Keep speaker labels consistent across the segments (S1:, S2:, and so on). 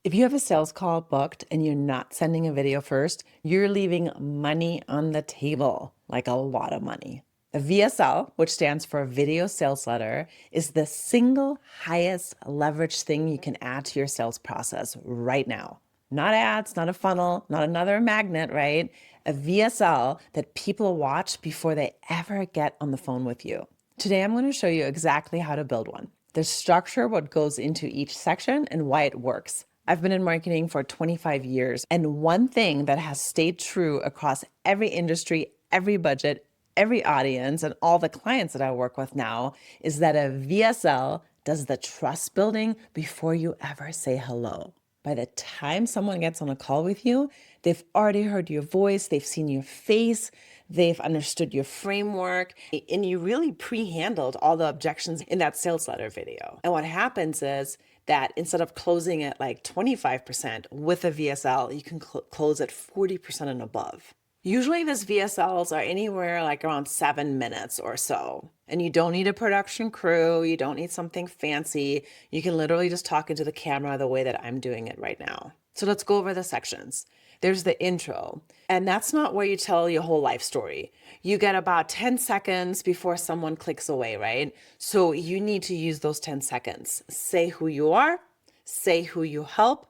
S1: If you have a sales call booked and you're not sending a video first, you're leaving money on the table, like a lot of money. A VSL, which stands for Video Sales Letter, is the single highest leverage thing you can add to your sales process right now. Not ads, not a funnel, not another magnet, right? A VSL that people watch before they ever get on the phone with you. Today, I'm going to show you exactly how to build one, the structure, what goes into each section, and why it works. I've been in marketing for 25 years, and one thing that has stayed true across every industry, every budget, every audience, and all the clients that I work with now is that a VSL does the trust building before you ever say hello. By the time someone gets on a call with you, they've already heard your voice, they've seen your face, they've understood your framework, and you really pre-handled all the objections in that sales letter video. And what happens is that instead of closing at like 25% with a VSL, you can close at 40% and above. Usually these VSLs are anywhere like around 7 minutes or so. And you don't need a production crew. You don't need something fancy. You can literally just talk into the camera the way that I'm doing it right now. So let's go over the sections. There's the intro, and that's not where you tell your whole life story. You get about 10 seconds before someone clicks away, right? So you need to use those 10 seconds. Say who you are, say who you help,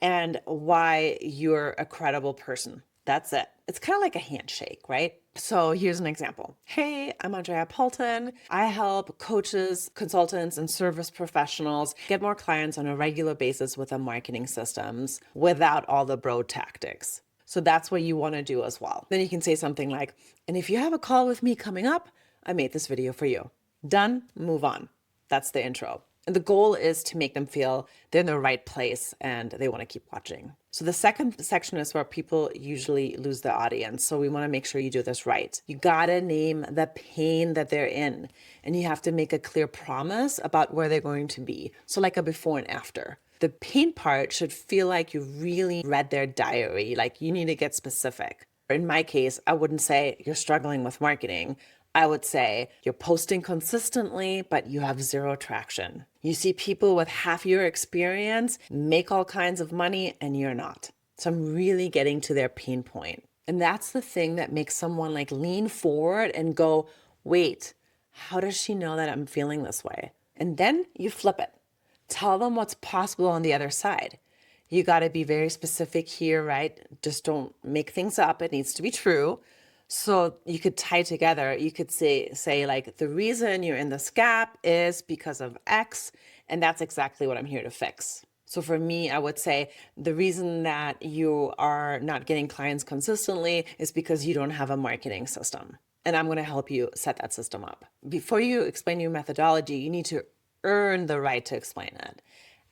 S1: and why you're a credible person. That's it. It's kind of like a handshake, right? So here's an example. Hey, I'm Andrea Palten. I help coaches, consultants, and service professionals get more clients on a regular basis with their marketing systems without all the bro tactics. So that's what you want to do as well. Then you can say something like, and if you have a call with me coming up, I made this video for you. Done, move on. That's the intro. And the goal is to make them feel they're in the right place and they want to keep watching. So the second section is where people usually lose their audience. So we want to make sure you do this right. You gotta name the pain that they're in, and you have to make a clear promise about where they're going to be. So like a before and after. The pain part should feel like you really read their diary, like you need to get specific. In my case, I wouldn't say you're struggling with marketing. I would say you're posting consistently, but you have zero traction. You see people with half your experience make all kinds of money and you're not. So I'm really getting to their pain point. And that's the thing that makes someone like lean forward and go, wait, how does she know that I'm feeling this way? And then you flip it. Tell them what's possible on the other side. You got to be very specific here, right? Just don't make things up. It needs to be true. So you could tie together, you could say like, the reason you're in this gap is because of X, and that's exactly what I'm here to fix. So for me, I would say the reason that you are not getting clients consistently is because you don't have a marketing system. And I'm going to help you set that system up. Before you explain your methodology, you need to earn the right to explain it.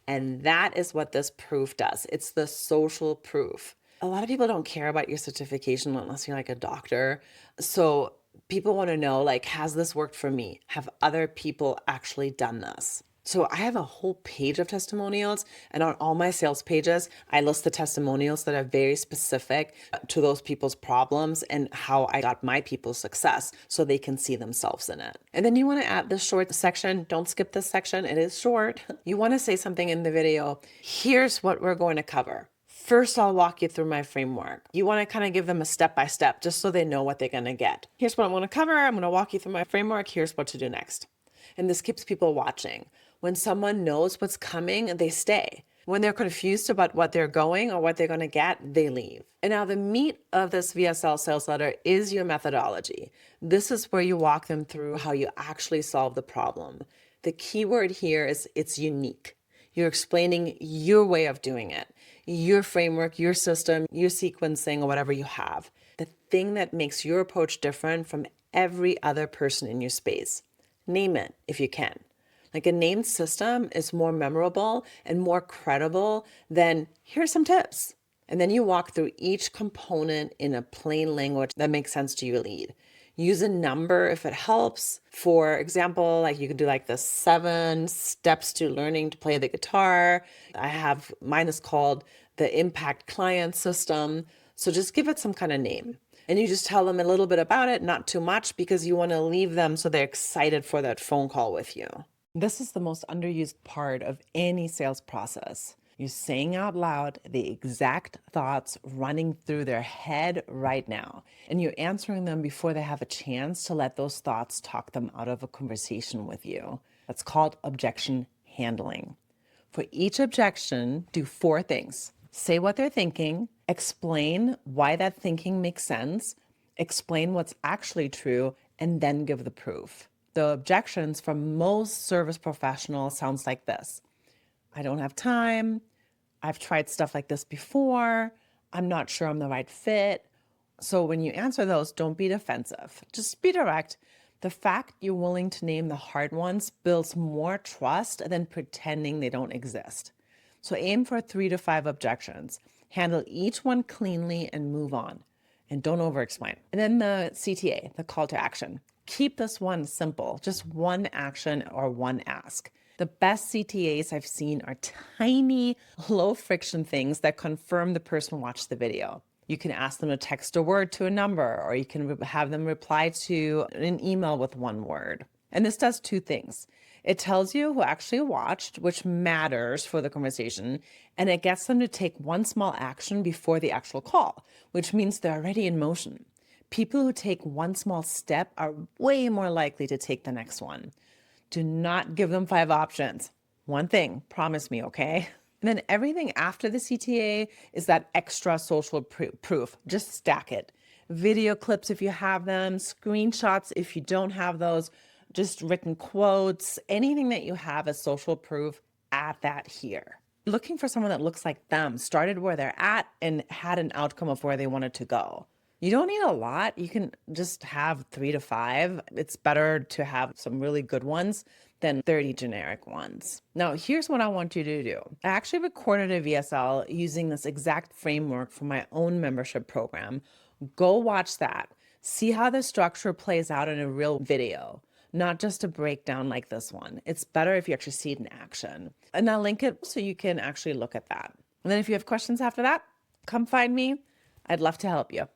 S1: And that is what this proof does. It's the social proof. A lot of people don't care about your certification unless you're like a doctor. So people want to know, like, has this worked for me? Have other people actually done this? So I have a whole page of testimonials, and on all my sales pages, I list the testimonials that are very specific to those people's problems and how I got my people's success so they can see themselves in it. And then you want to add this short section. Don't skip this section. It is short. You want to say something in the video. Here's what we're going to cover. First, I'll walk you through my framework. You want to kind of give them a step-by-step just so they know what they're going to get. Here's what I'm going to cover. I'm going to walk you through my framework. Here's what to do next. And this keeps people watching. When someone knows what's coming, they stay. When they're confused about what they're going or what they're going to get, they leave. And now the meat of this VSL sales letter is your methodology. This is where you walk them through how you actually solve the problem. The key word here is it's unique. You're explaining your way of doing it, your framework, your system, your sequencing, or whatever you have. The thing that makes your approach different from every other person in your space. Name it if you can. Like a named system is more memorable and more credible than here's some tips. And then you walk through each component in a plain language that makes sense to your lead. Use a number if it helps. For example, like you could do like the 7 steps to learning to play the guitar. Mine is called the Impact Client System. So just give it some kind of name. And you just tell them a little bit about it, not too much, because you want to leave them so they're excited for that phone call with you. This is the most underused part of any sales process. You're saying out loud the exact thoughts running through their head right now, and you're answering them before they have a chance to let those thoughts talk them out of a conversation with you. That's called objection handling. For each objection, do 4 things. Say what they're thinking, explain why that thinking makes sense, explain what's actually true, and then give the proof. The objections from most service professionals sounds like this. I don't have time. I've tried stuff like this before. I'm not sure I'm the right fit. So when you answer those, don't be defensive. Just be direct. The fact you're willing to name the hard ones builds more trust than pretending they don't exist. So aim for 3 to 5 objections. Handle each one cleanly and move on. And don't over-explain. And then the CTA, the call to action. Keep this one simple, just one action or one ask. The best CTAs I've seen are tiny, low-friction things that confirm the person watched the video. You can ask them to text a word to a number, or you can have them reply to an email with 1 word. And this does 2 things. It tells you who actually watched, which matters for the conversation, and it gets them to take 1 small action before the actual call, which means they're already in motion. People who take 1 small step are way more likely to take the next one. Do not give them 5 options. 1 thing, promise me, okay? And then everything after the CTA is that extra social proof. Just stack it. Video clips if you have them, screenshots if you don't have those, just written quotes, anything that you have as social proof, add that here. Looking for someone that looks like them, started where they're at, and had an outcome of where they wanted to go. You don't need a lot. You can just have 3 to 5. It's better to have some really good ones than 30 generic ones. Now, here's what I want you to do. I actually recorded a VSL using this exact framework for my own membership program. Go watch that. See how the structure plays out in a real video, not just a breakdown like this one. It's better if you actually see it in action. And I'll link it so you can actually look at that. And then if you have questions after that, come find me. I'd love to help you.